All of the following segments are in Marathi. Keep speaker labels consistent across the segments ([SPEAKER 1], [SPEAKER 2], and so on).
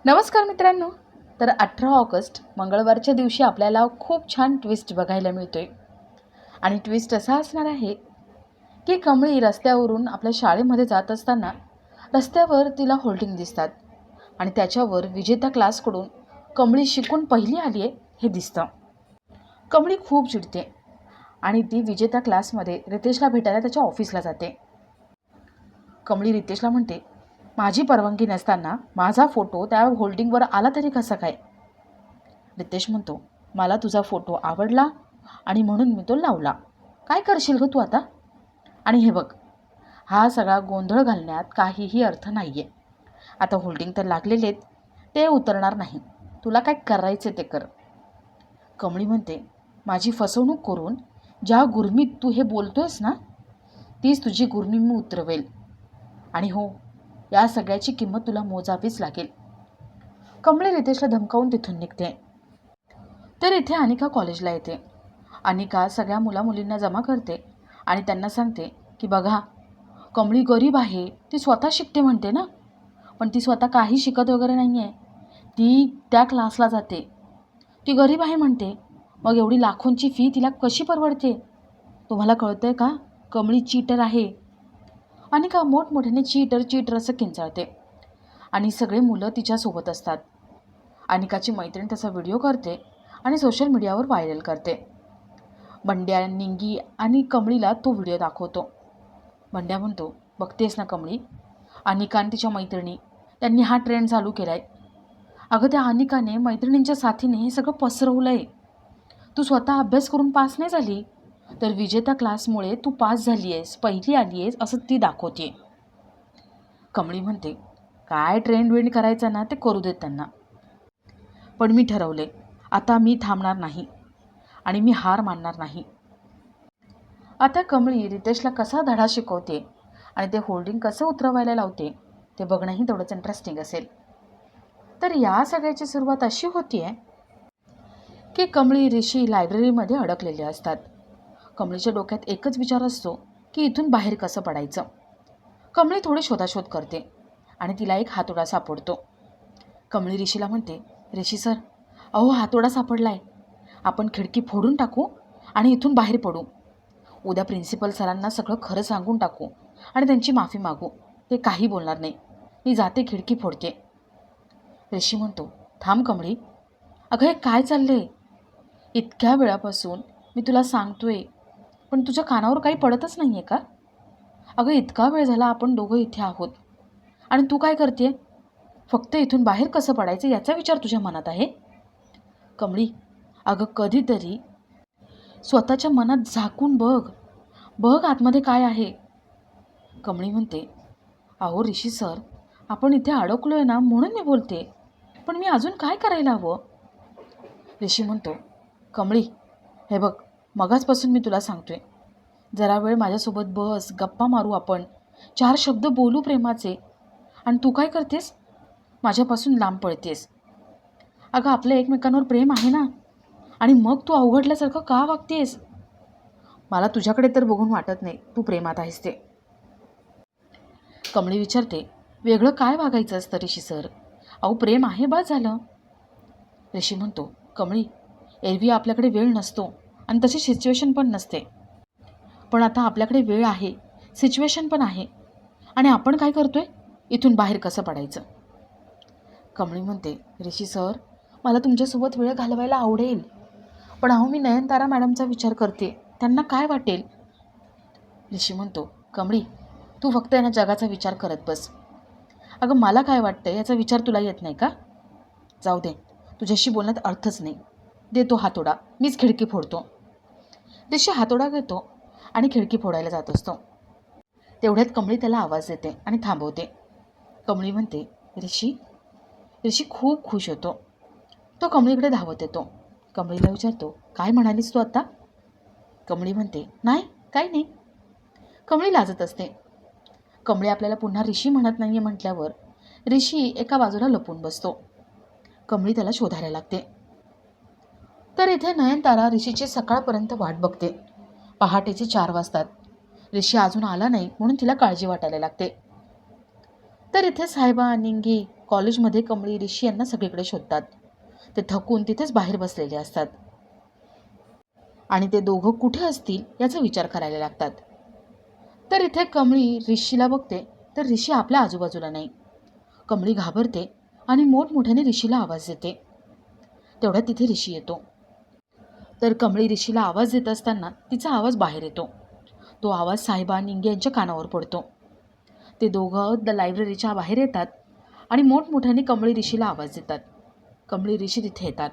[SPEAKER 1] नमस्कार मित्रांनो. तर 18 ऑगस्ट मंगळवारच्या दिवशी आपल्याला खूप छान ट्विस्ट बघायला मिळतोय. आणि ट्विस्ट असा असणार आहे की कमळी रस्त्यावरून आपल्या शाळेमध्ये जात असताना रस्त्यावर तिला होल्डिंग दिसतात आणि त्याच्यावर विजेता क्लासकडून कमळी शिकून पहिली आली आहे हे दिसतं. कमळी खूप चिडते आणि ती विजेता क्लासमध्ये रितेशला भेटायला त्याच्या ऑफिसला जाते. कमळी रितेशला म्हणते, माझी परवानगी नसताना माझा फोटो त्या होल्डिंगवर आला तरी कसा काय? रितेश म्हणतो, मला तुझा फोटो आवडला आणि म्हणून मी तो लावला. काय करशील ग तू आता? आणि हे बघ, हा सगळा गोंधळ घालण्यात काहीही अर्थ नाही आहे. आता होल्डिंग तर लागलेलेत, ते उतरणार नाही. तुला काय करायचं ते कर. कमळी म्हणते, माझी फसवणूक करून ज्या गुरमीत तू हे बोलतोयस ना, तीच तुझी गुरमी मी उतरवेल. आणि हो, या सगळ्याची किंमत तुला मोजावीच लागेल. कमळी रितेशला धमकावून तिथून निघते. तर इथे अनिका कॉलेजला येते. अनिका सगळ्या मुलामुलींना जमा करते आणि त्यांना सांगते की बघा, कमळी गरीब आहे, ती स्वतः शिकते म्हणते ना, पण ती स्वतः काही शिकत वगैरे नाही आहे. ती त्या क्लासला जाते. ती गरीब आहे म्हणते, मग एवढी लाखोंची फी तिला कशी परवडते? तुम्हाला कळतंय का? कमळी चीटर आहे. अनिका मोठमोठ्याने चीटर असं किंचाळते आणि सगळे मुलं तिच्यासोबत असतात. अनिकाची मैत्रीण त्याचा व्हिडिओ करते आणि सोशल मीडियावर व्हायरल करते. बंड्या, निंगी आणि कमळीला तो व्हिडिओ दाखवतो. बंड्या म्हणतो, बघतेस ना कमळी, अनिका आणि तिच्या मैत्रिणी त्यांनी हा ट्रेंड चालू केला आहे. अगं, त्या अनिकाने मैत्रिणींच्या साथीने हे सगळं पसरवलं आहे. तू स्वतः अभ्यास करून पास नाही झाली, तर विजेता क्लासमुळे तू पास झाली आहेस, पहिली आली आहेस असं ती दाखवते. कमळी म्हणते, काय ट्रेंड करायचं ना ते करू देत त्यांना, पण मी ठरवले, आता मी थांबणार नाही आणि मी हार मानणार नाही. आता कमळी रितेशला कसा धडा शिकवते आणि ते होल्डिंग कसं उतरवायला लावते ते बघणंही तेवढंच इंटरेस्टिंग असेल. तर या सगळ्याची सुरुवात अशी होती आहे की कमळी ऋषी लायब्ररीमध्ये अडकलेले असतात. कमळीच्या डोक्यात एकच विचार असतो की इथून बाहेर कसं पडायचं. कमळी थोडी शोधाशोध करते आणि तिला एक हातोडा सापडतो. कमळी ऋषीला म्हणते, ऋषी सर, अहो हातोडा सापडला आहे. आपण खिडकी फोडून टाकू आणि इथून बाहेर पडू. उद्या प्रिन्सिपल सरांना सगळं खरं सांगून टाकू आणि त्यांची माफी मागू. ते काही बोलणार नाही. मी जाते, खिडकी फोडते. ऋषी म्हणतो, थांब कमळी, अगं हे काय चाललंय? इतक्या वेळापासून मी तुला सांगतोय, पण तुझ्या कानावर काही पडतच नाही आहे का? अगं, इतका वेळ झाला आपण दोघं इथे आहोत आणि तू काय करते? फक्त इथून बाहेर कसं पडायचं याचा विचार तुझ्या मनात आहे? कमळी, अगं कधीतरी स्वतःच्या मनात झाकून बघ, बघ आतमध्ये काय आहे. कमळी म्हणते, अहो ऋषी सर, आपण इथे अडकलो आहे ना म्हणून मी बोलते, पण मी अजून काय करायला हवं? ऋषी म्हणतो, कमळी, हे बघ, मगाचपासून मी तुला सांगतोय, जरा वेळ माझ्यासोबत बस, गप्पा मारू आपण, 4 शब्द बोलू प्रेमाचे, आणि तू काय करतेस? माझ्यापासून लांब पळतेस. अगं, आपलं एकमेकांवर प्रेम आहे ना, आणि मग तू अवघडल्यासारखं का वागतेस? मला तुझ्याकडे तर बघून वाटत नाही तू प्रेमात आहेस ते. कमळी विचारते, वेगळं काय वागायचं असतं ऋषी सर? अहो प्रेम आहे, बस झालं. ऋषी म्हणतो, कमळी, एरवी आपल्याकडे वेळ नसतो आणि तशी सिच्युएशन पण नसते, पण आता आपल्याकडे वेळ आहे, सिच्युएशन पण आहे, आणि आपण काय करतोय? इथून बाहेर कसं पडायचं? कमळी म्हणते, ऋषी सर, मला तुमच्यासोबत वेळ घालवायला आवडेल, पण अहो मी नयनतारा मॅडमचा विचार करते, त्यांना काय वाटेल? ऋषी म्हणतो, कमळी, तू फक्त यांना जगाचा विचार करत बस. अगं, मला काय वाटतं याचा विचार तुला येत नाही का? जाऊ दे, तुझ्याशी बोलण्यात अर्थच नाही. देतो हातोडा, मीच खिडकी फोडतो. ऋषी हातोडा घेतो आणि खिडकी फोडायला जात असतो. तेवढ्यात कमळी त्याला आवाज देते आणि थांबवते. कमळी म्हणते, ऋषी. ऋषी खूप खुश होतो. तो कमळीकडे धावत येतो. कमळीला विचारतो, काय म्हणालीस तू आता? कमळी म्हणते, नाही, काही नाही. कमळी लाजत असते. कमळी आपल्याला पुन्हा ऋषी म्हणत नाही आहे म्हटल्यावर ऋषी एका बाजूला लपून बसतो. कमळी त्याला शोधायला लागते. तर इथे नयनतारा ऋषीची सकाळपर्यंत वाट बघते. पहाटेचे 4 वाजतात. ऋषी अजून आला नाही म्हणून तिला काळजी वाटायला लागते. तर इथे साहेबा, निंगी, कॉलेजमध्ये कमळी ऋषी यांना सगळीकडे शोधतात. ते थकून तिथेच बाहेर बसलेले असतात आणि ते दोघं कुठे असतील याचा विचार करायला लागतात. तर इथे कमळी ऋषीला बघते तर ऋषी आपल्या आजूबाजूला नाही. कमळी घाबरते आणि मोठमोठ्याने ऋषीला आवाज देते. तेवढ्यात तिथे ऋषी येतो. तर कमळी ऋषीला आवाज देत असताना तिचा आवाज बाहेर येतो. तो आवाज साहेबा निंगे यांच्या कानावर पडतो. ते दोघं लायब्ररीच्या बाहेर येतात आणि मोठमोठ्याने कमळी ऋषीला आवाज देतात. कमळी ऋषी तिथे येतात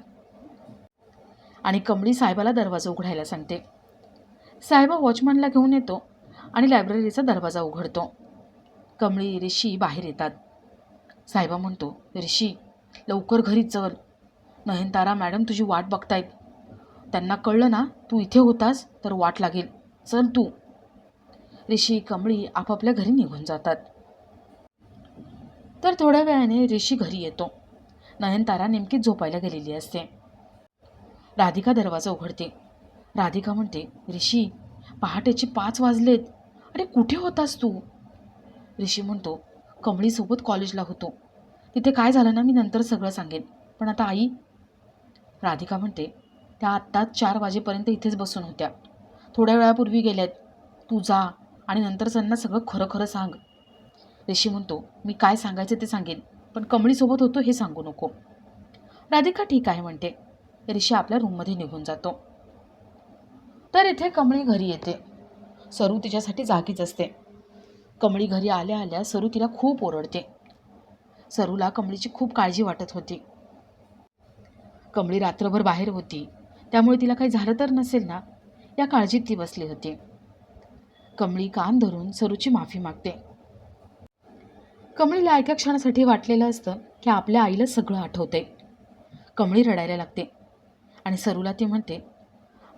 [SPEAKER 1] आणि कमळी साहेबाला दरवाजा उघडायला सांगते. साहेबा वॉचमॅनला घेऊन येतो आणि लायब्ररीचा दरवाजा उघडतो. कमळी ऋषी बाहेर येतात. साहेबा म्हणतो, ऋषी लवकर घरी चल, नयनतारा मॅडम तुझी वाट बघतायत. त्यांना कळलं ना तू इथे होतास तर वाट लागेल, चल तू. ऋषी कमळी आपापल्या घरी निघून जातात. तर थोड्या वेळाने ऋषी घरी येतो. नयनतारा नेमकीच झोपायला गेलेली असते. राधिका दरवाजा उघडते. राधिका म्हणते, ऋषी पहाटेचे 5 वाजलेत. अरे कुठे होतास तू? ऋषी म्हणतो, कमळीसोबत कॉलेजला होतो. तिथे काय झालं ना मी नंतर सगळं सांगेन, पण आता आई. राधिका म्हणते, त्या आत्ताच 4 वाजेपर्यंत इथेच बसून होत्या. थोड्या वेळापूर्वी गेल्यात. तू जा आणि नंतर त्यांना सगळं खरं खरं सांग. ऋषी म्हणतो, मी काय सांगायचं ते सांगेन, पण कमळीसोबत होतो हे सांगू नको. राधिका ठीक आहे म्हणते. ऋषी आपल्या रूममध्ये निघून जातो. तर इथे कमळी घरी येते. सरू तिच्यासाठी जागीच असते. कमळी घरी आल्या आल्या सरू तिला खूप ओरडते. सरूला कमळीची खूप काळजी वाटत होती. कमळी रात्रभर बाहेर होती, त्यामुळे तिला काही झालं तर नसेल ना या काळजीत ती बसली होती. कमळी कान धरून सरूची माफी मागते. कमळीला एका क्षणासाठी वाटलेलं असतं की आपल्या आईला सगळं आठवतंय. कमळी रडायला लागते आणि सरूला ती म्हणते,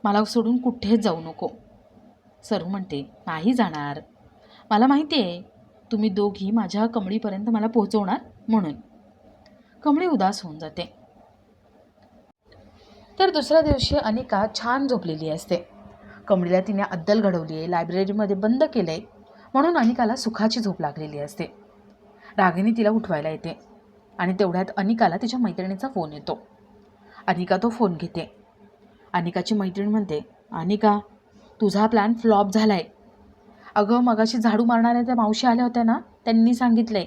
[SPEAKER 1] मला सोडून कुठेच जाऊ नको. सरू म्हणते, नाही जाणार, मला माहिती आहे तुम्ही दोघी माझ्या कमळीपर्यंत मला पोहोचवणार म्हणून. कमळी उदास होऊन जाते. तर दुसऱ्या दिवशी अनिका छान झोपलेली असते. कमळीला तिने अद्दल घडवली आहे, लायब्ररीमध्ये बंद केलं आहे, म्हणून अनिकाला सुखाची झोप लागलेली असते. रागिनी तिला उठवायला येते आणि तेवढ्यात अनिकाला तिच्या मैत्रिणीचा फोन येतो. अनिका तो फोन घेते. अनिकाची मैत्रीण म्हणते, अनिका तुझा प्लॅन फ्लॉप झाला आहे. अगं मगाशी झाडू मारणाऱ्या त्या मावशी आल्या होत्या ना, त्यांनी सांगितलं आहे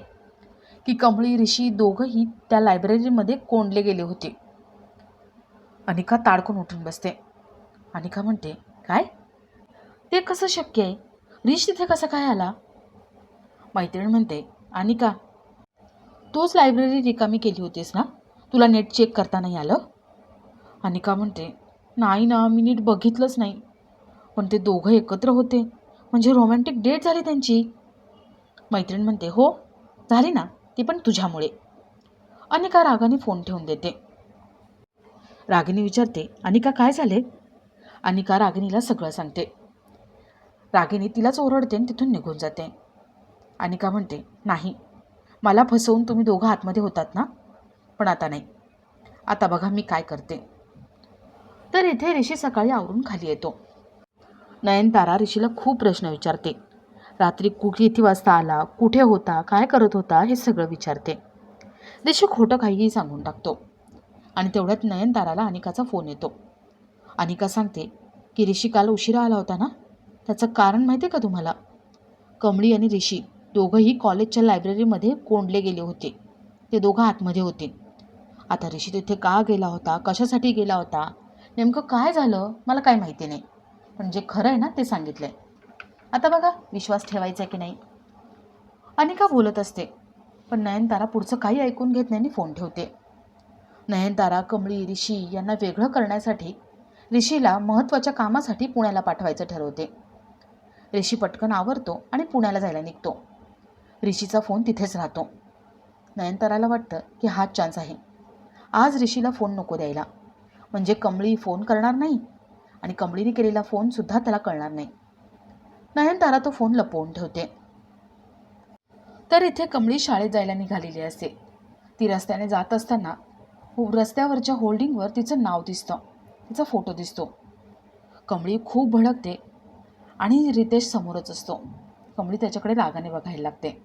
[SPEAKER 1] की कमळी ऋषी दोघंही त्या लायब्ररीमध्ये कोंडले गेले होते. अनिका ताडकून उठून बसते. अनिका म्हणते, काय? ते कसं शक्य आहे? ऋष तिथे कसा काय आला? मैत्रीण म्हणते, अनिका तूच लायब्ररी रिकामी केली होतीस ना, तुला नेट चेक करता नाही आलं? अनिका म्हणते, नाही ना, मी नीट बघितलंच नाही, पण ते दोघं एकत्र होते म्हणजे रोमॅन्टिक डेट झाली त्यांची. मैत्रीण म्हणते, हो झाली ना, ती पण तुझ्यामुळे. अनिका रागाने फोन ठेवून देते. रागिनी विचारते, अनिका काय झाले? अनिका रागिनीला सगळं सांगते. रागिनी तिलाच ओरडते आणि तिथून निघून जाते. अनिका म्हणते, नाही, मला फसवून तुम्ही दोघं आतमध्ये होतात ना, पण आता नाही, आता बघा मी काय करते. तर इथे ऋषी सकाळी आवरून खाली येतो. नयनतारा ऋषीला खूप प्रश्न विचारते. रात्री किती वाजता आला, कुठे होता, काय करत होता हे सगळं विचारते. ऋषी खोटं काहीही सांगून टाकतो आणि तेवढ्यात नयनताराला अनिकाचा फोन येतो. अनिका सांगते की ऋषी काल उशिरा आला होता ना, त्याचं कारण माहिती आहे का तुम्हाला? कमळी आणि ऋषी दोघंही कॉलेजच्या लायब्ररीमध्ये कोंडले गेले होते. ते दोघं आतमध्ये होते. आता ऋषी तिथे का गेला होता, कशासाठी गेला होता, नेमकं काय झालं मला काय माहिती नाही, पण जे खरं आहे ना ते सांगितलं आहे. आता बघा विश्वास ठेवायचा की नाही. अनिका बोलत असते, पण नयनतारा पुढचं काही ऐकून घेत नाही आणि फोन ठेवते. नयनतारा कमळी ऋषी यांना वेगळं करण्यासाठी ऋषीला महत्त्वाच्या कामासाठी पुण्याला पाठवायचं ठरवते. ऋषी पटकन आवरतो आणि पुण्याला जायला निघतो. ऋषीचा फोन तिथेच राहतो. नयनताराला वाटतं की हाच चान्स आहे, आज ऋषीला फोन नको द्यायला, म्हणजे कमळी फोन करणार नाही आणि कमळीने केलेला फोनसुद्धा त्याला कळणार नाही. नयनतारा तो फोन लपवून ठेवते. तर इथे कमळी शाळेत जायला निघालेली असते. ती रस्त्याने जात असताना रस्त्यावरच्या होल्डिंगवर तिचं नाव दिसतं, तिचा फोटो दिसतो. कमळी खूप भडकते आणि रितेश समोरच असतो. कमळी त्याच्याकडे रागाने बघायला लागते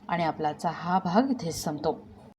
[SPEAKER 1] आणि आपलाचा हा भाग इथेच संपतो.